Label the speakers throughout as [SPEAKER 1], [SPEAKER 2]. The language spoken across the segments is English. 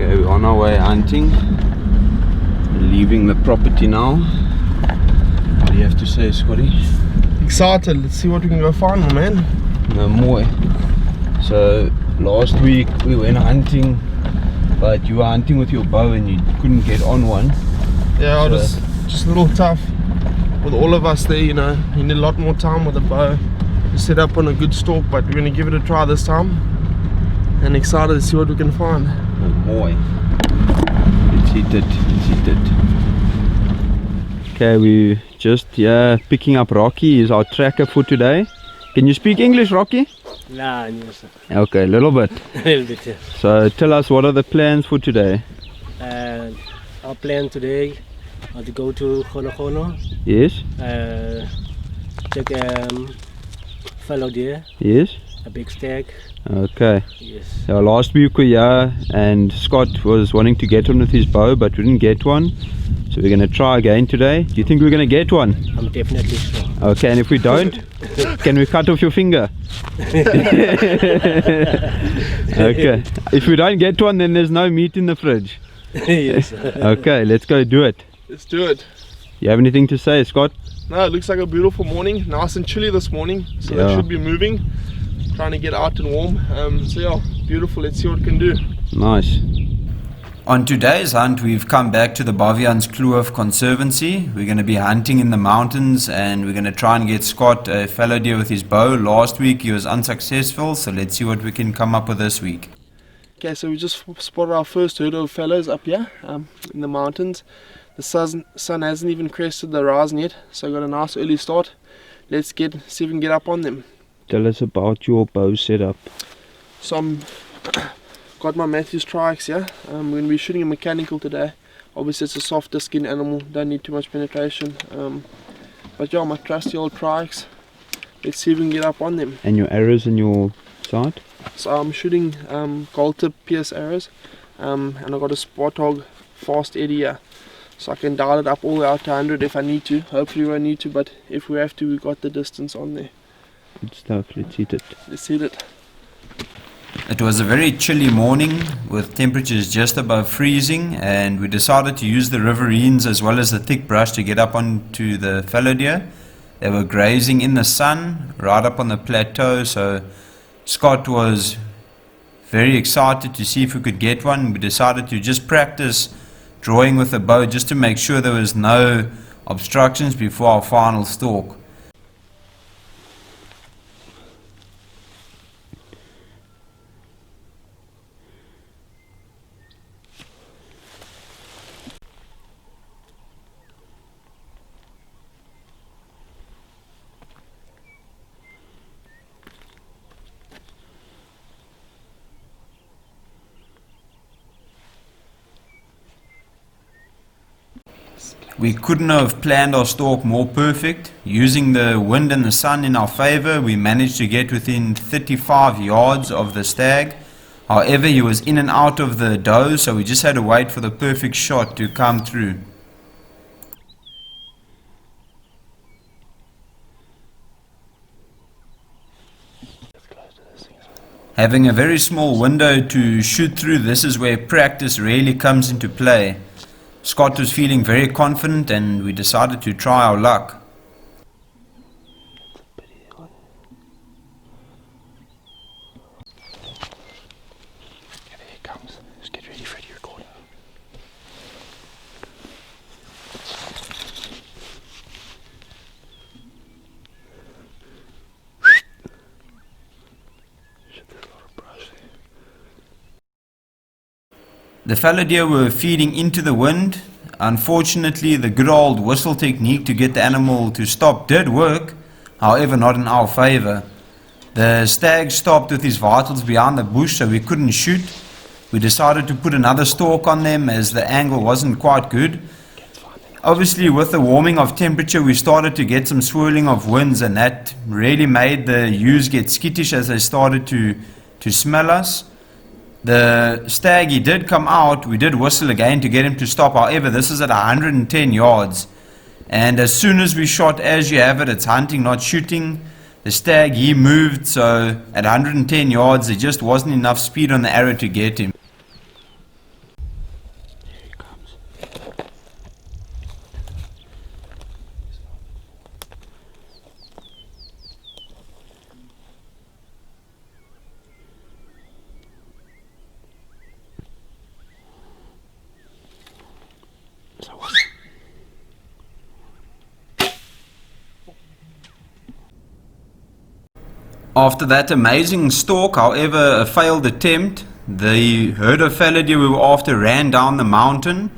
[SPEAKER 1] Okay, we're on our way hunting. We're leaving the property now. What do you have to say, Scotty?
[SPEAKER 2] Excited, let's see what we can go find, my man.
[SPEAKER 1] No more. So last week we went hunting, but you were hunting with your bow and you couldn't get on one.
[SPEAKER 2] Yeah,
[SPEAKER 1] so
[SPEAKER 2] it was just a little tough with all of us there, you know. You need a lot more time with the bow to set up on a good stalk, but we're going to give it a try this time. And excited to see what we can find.
[SPEAKER 1] No more. Let's hit it. Okay, we just picking up Rocky. Is our tracker for today. Can you speak English, Rocky?
[SPEAKER 3] Nah, yes, sir.
[SPEAKER 1] Okay, a little bit.
[SPEAKER 3] A little bit, yes.
[SPEAKER 1] So tell us, what are the plans for today?
[SPEAKER 3] Our plan today are to go to Hono.
[SPEAKER 1] Yes.
[SPEAKER 3] Check fellow deer.
[SPEAKER 1] Yes.
[SPEAKER 3] A big stag.
[SPEAKER 1] Okay.
[SPEAKER 3] Yes.
[SPEAKER 1] So last week we were here and Scott was wanting to get one with his bow, but we didn't get one. So we're going to try again today. Do you think we're going to get one?
[SPEAKER 3] I'm definitely sure.
[SPEAKER 1] Okay, and if we don't, can we cut off your finger? Okay. If we don't get one, then there's no meat in the fridge.
[SPEAKER 3] Yes.
[SPEAKER 1] Okay, let's go do it.
[SPEAKER 2] Let's do it.
[SPEAKER 1] You have anything to say, Scott?
[SPEAKER 2] No, it looks like a beautiful morning. Nice and chilly this morning, so they should be moving. Trying to get out and warm. So yeah, beautiful. Let's see what we can do.
[SPEAKER 1] Nice. On today's hunt, we've come back to the Bavians Kloof Conservancy. We're going to be hunting in the mountains and we're going to try and get Scott a fallow deer with his bow. Last week he was unsuccessful, so let's see what we can come up with this week.
[SPEAKER 2] Okay, so we just spotted our first herd of fellows up here in the mountains. The sun hasn't even crested the horizon yet, so got a nice early start. Let's see if we can get up on them.
[SPEAKER 1] Tell us about your bow setup.
[SPEAKER 2] So I'm got my Matthews Triax here. I'm going to be shooting a mechanical today. Obviously it's a softer skin animal, don't need too much penetration. But yeah, my trusty old Triax. Let's see if we can get up on them.
[SPEAKER 1] And your arrows in your sight?
[SPEAKER 2] So I'm shooting gold tip pierce arrows, and I've got a Spot Hog fast eddy here. So I can dial it up all the way out to 100 if I need to. Hopefully we won't need to, but if we have to, we've got the distance on there.
[SPEAKER 1] Good stuff, let's hit it.
[SPEAKER 2] Let's hit it.
[SPEAKER 1] It was a very chilly morning with temperatures just above freezing, and we decided to use the riverines as well as the thick brush to get up onto the fallow deer. They were grazing in the sun right up on the plateau, so Scott was very excited to see if we could get one. We decided to just practice drawing with the bow just to make sure there was no obstructions before our final stalk. We couldn't have planned our stalk more perfect. Using the wind and the sun in our favor, we managed to get within 35 yards of the stag. However, he was in and out of the doe, so we just had to wait for the perfect shot to come through. Having a very small window to shoot through, this is where practice really comes into play. Scott was feeling very confident and we decided to try our luck.
[SPEAKER 2] Here he comes. Just get ready for your recorder.
[SPEAKER 1] The fallow deer were feeding into the wind. Unfortunately, the good old whistle technique to get the animal to stop did work, however not in our favor. The stag stopped with his vitals behind the bush, so we couldn't shoot. We decided to put another stalk on them as the angle wasn't quite good. Obviously, with the warming of temperature, we started to get some swirling of winds, and that really made the ewes get skittish as they started to smell us. The stag, he did come out. We did whistle again to get him to stop. However, this is at 110 yards. And as soon as we shot, as you have it, it's hunting, not shooting. The stag, he moved, so at 110 yards, there just wasn't enough speed on the arrow to get him. After that amazing stalk, however, a failed attempt, the herd of fallow deer we were after ran down the mountain.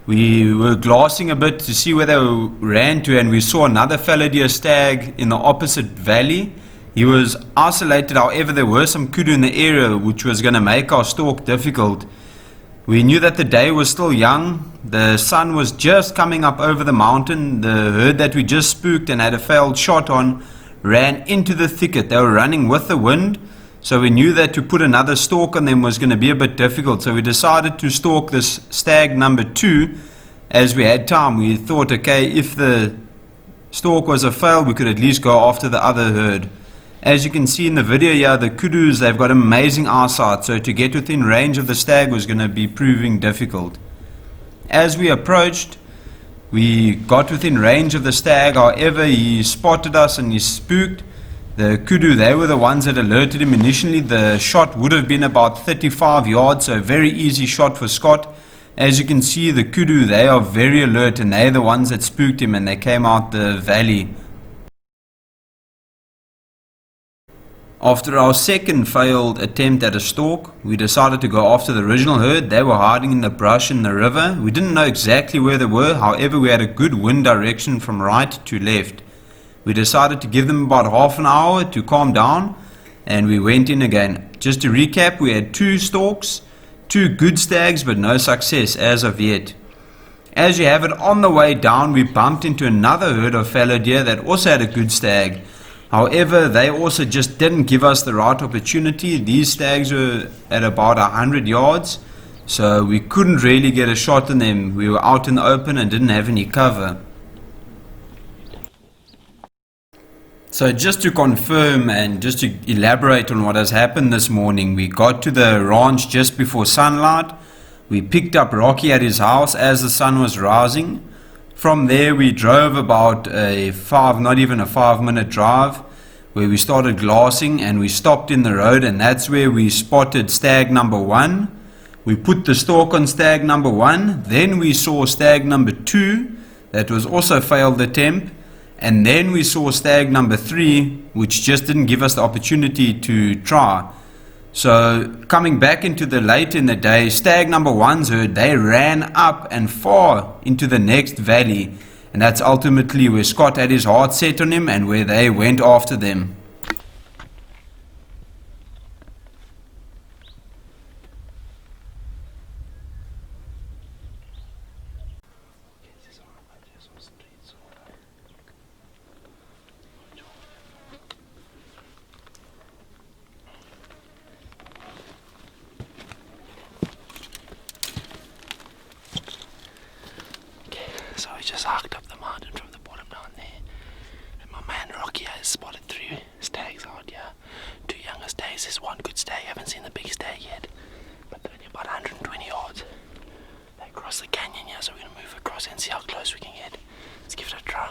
[SPEAKER 1] We were glassing a bit to see where they ran to, and we saw another fallow deer stag in the opposite valley. He was isolated, however there were some kudu in the area which was going to make our stalk difficult. We knew that the day was still young. The sun was just coming up over the mountain. The herd that we just spooked and had a failed shot on ran into the thicket. They were running with the wind, so we knew that to put another stalk on them was going to be a bit difficult. So we decided to stalk this stag number 2 as we had time. We thought, okay, if the stalk was a fail, we could at least go after the other herd. As you can see in the video here, the kudus, they've got amazing eyesight, so to get within range of the stag was going to be proving difficult. As we approached, we got within range of the stag, however he spotted us and he spooked. The kudu, they were the ones that alerted him initially. The shot would have been about 35 yards, so a very easy shot for Scot. As you can see, the kudu, they are very alert and they're the ones that spooked him, and they came out the valley. After our second failed attempt at a stalk, we decided to go after the original herd. They were hiding in the brush in the river. We didn't know exactly where they were, however we had a good wind direction from right to left. We decided to give them about half an hour to calm down, and we went in again. Just to recap, we had 2 stalks, 2 good stags, but no success as of yet. As you have it, on the way down we bumped into another herd of fallow deer that also had a good stag. However, they also just didn't give us the right opportunity. These stags were at about 100 yards, so we couldn't really get a shot on them. We were out in the open and didn't have any cover. So just to confirm and just to elaborate on what has happened this morning, we got to the ranch just before sunlight. We picked up Rocky at his house as the sun was rising. From there we drove about not even a 5-minute drive, where we started glassing and we stopped in the road, and that's where we spotted stag number 1. We put the stalk on stag number 1, then we saw stag number 2, that was also failed attempt, and then we saw stag number 3, which just didn't give us the opportunity to try. So coming back into the late in the day, stag number 1's herd, they ran up and far into the next valley, and that's ultimately where Scot had his heart set on him and where they went after them.
[SPEAKER 2] So we just hiked up the mountain from the bottom down there, and my man Rocky has spotted 3 stags out here. 2 younger stags, there's 1 good stag. Haven't seen the big stag yet, but they're only about 120 yards. They cross the canyon here, so we're going to move across and see how close we can get. Let's give it a try.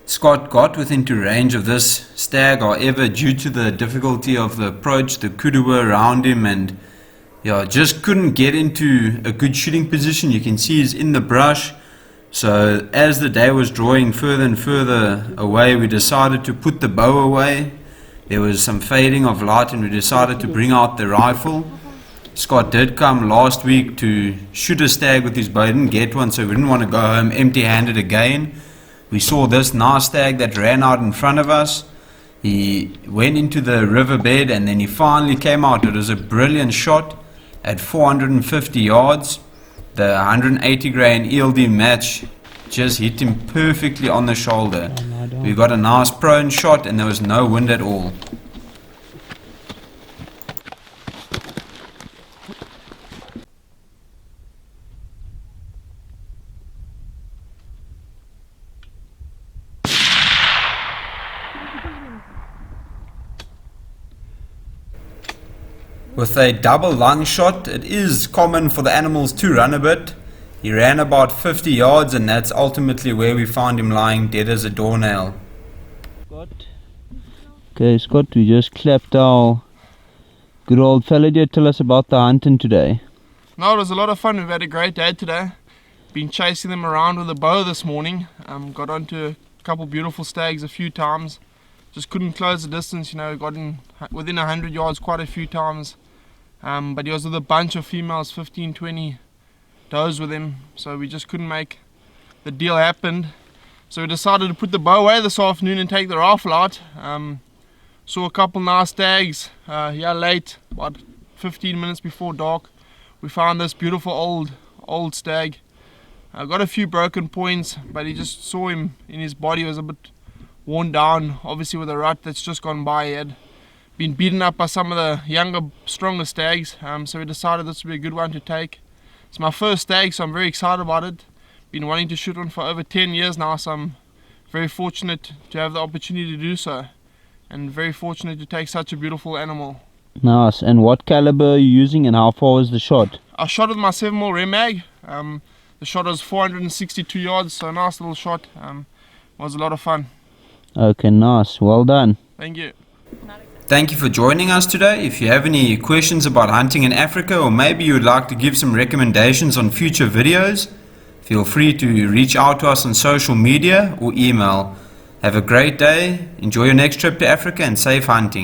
[SPEAKER 1] Scot got within range of this stag, however due to the difficulty of the approach, the kudu were around him and just couldn't get into a good shooting position. You can see he's in the brush. So as the day was drawing further and further away, we decided to put the bow away. There was some fading of light and we decided to bring out the rifle. Scot did come last week to shoot a stag with his bow. He didn't get one, so we didn't want to go home empty-handed again. We saw this nice stag that ran out in front of us. He went into the riverbed and then he finally came out. It was a brilliant shot at 450 yards. The 180 grain ELD match just hit him perfectly on the shoulder. We got a nice prone shot and there was no wind at all. With a double lung shot, it is common for the animals to run a bit. He ran about 50 yards and that's ultimately where we found him lying dead as a doornail.
[SPEAKER 4] Okay, Scot, we just clapped our good old fallow deer. Tell us about the hunting today.
[SPEAKER 2] No, it was a lot of fun. We've had a great day today. been chasing them around with a bow this morning. Got onto a couple beautiful stags a few times. Just couldn't close the distance, you know, got in within 100 yards quite a few times. But he was with a bunch of females, 15, 20 does with him, so we just couldn't make the deal happen. So we decided to put the bow away this afternoon and take the rifle out. Saw a couple nice stags here late, about 15 minutes before dark. We found this beautiful old stag. Got a few broken points, but he just saw him in his body, was a bit worn down, obviously with a rut that's just gone by. He had been beaten up by some of the younger, stronger stags, so we decided this would be a good one to take. It's my first stag, so I'm very excited about it. Been wanting to shoot one for over 10 years now, so I'm very fortunate to have the opportunity to do so, and very fortunate to take such a beautiful animal.
[SPEAKER 4] Nice. And what caliber are you using and how far was the shot?
[SPEAKER 2] I shot with my 7mm Remag. The shot was 462 yards, so a nice little shot. Was a lot of fun.
[SPEAKER 4] Okay, nice. Well done.
[SPEAKER 2] Thank you.
[SPEAKER 1] Thank you for joining us today. If you have any questions about hunting in Africa, or maybe you would like to give some recommendations on future videos, feel free to reach out to us on social media or email. Have a great day, enjoy your next trip to Africa, and safe hunting.